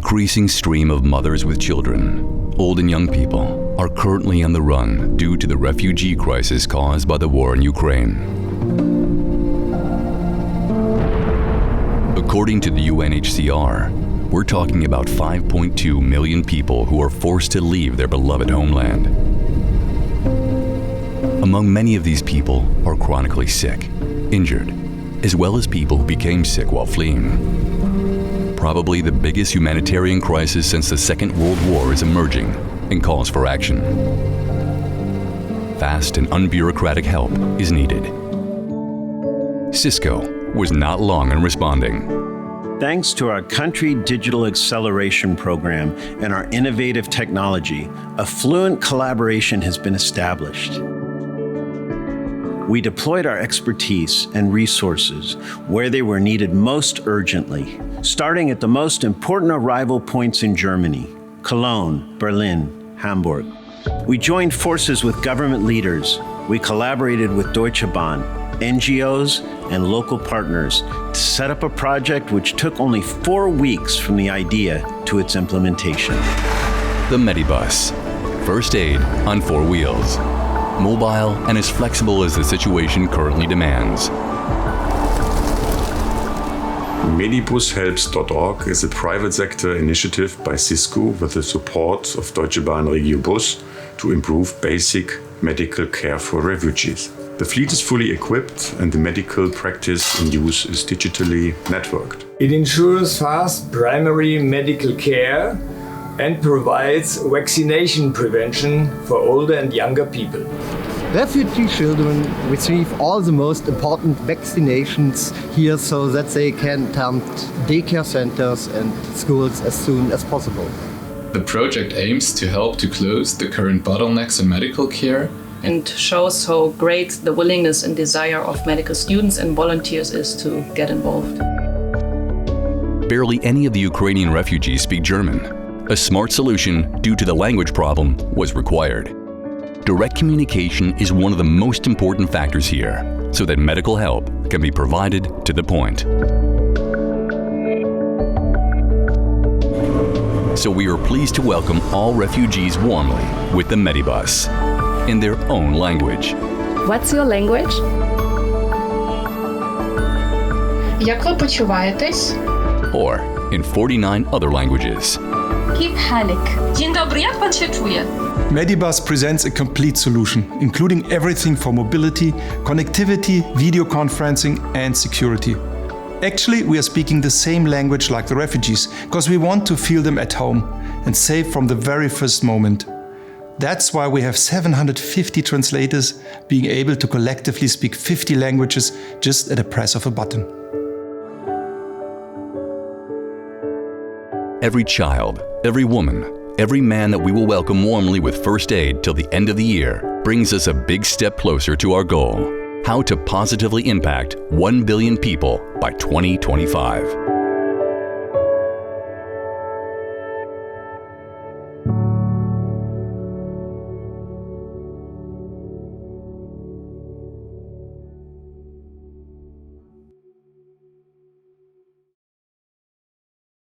increasing stream of mothers with children, old and young people, are currently on the run due to the refugee crisis caused by the war in Ukraine. According to the UNHCR, we're talking about 5.2 million people who are forced to leave their beloved homeland. Among many of these people are chronically sick, injured, as well as people who became sick while fleeing. Probably the biggest humanitarian crisis since the Second World War is emerging and calls for action. Fast and unbureaucratic help is needed. Cisco was not long in responding. Thanks to our country digital acceleration program and our innovative technology, a fluent collaboration has been established. We deployed our expertise and resources where they were needed most urgently, starting at the most important arrival points in Germany, Cologne, Berlin, Hamburg. We joined forces with government leaders. We collaborated with Deutsche Bahn, NGOs, and local partners to set up a project which took only 4 weeks from the idea to its implementation. The Medibus, first aid on 4 wheels. Mobile and as flexible as the situation currently demands. Medibushelps.org is a private sector initiative by Cisco with the support of Deutsche Bahn Regiobus to improve basic medical care for refugees. The fleet is fully equipped and the medical practice in use is digitally networked. It ensures fast primary medical care and provides vaccination prevention for older and younger people. Refugee children receive all the most important vaccinations here so that they can attend daycare centers and schools as soon as possible. The project aims to help to close the current bottlenecks in medical care and shows how great the willingness and desire of medical students and volunteers is to get involved. Barely any of the Ukrainian refugees speak German. A smart solution due to the language problem was required. Direct communication is one of the most important factors here, so that medical help can be provided to the point. So we are pleased to welcome all refugees warmly with the Medibus in their own language. What's your language? Як ви почуваєтесь? Or in 49 other languages. Keep Hanik. Dzień dobry, jak pan się czuje? Medibus presents a complete solution, including everything for mobility, connectivity, video conferencing, and security. Actually, we are speaking the same language like the refugees, because we want to feel them at home and safe from the very first moment. That's why we have 750 translators being able to collectively speak 50 languages just at a press of a button. Every child, every woman, every man that we will welcome warmly with first aid till the end of the year brings us a big step closer to our goal: how to positively impact 1 billion people by 2025.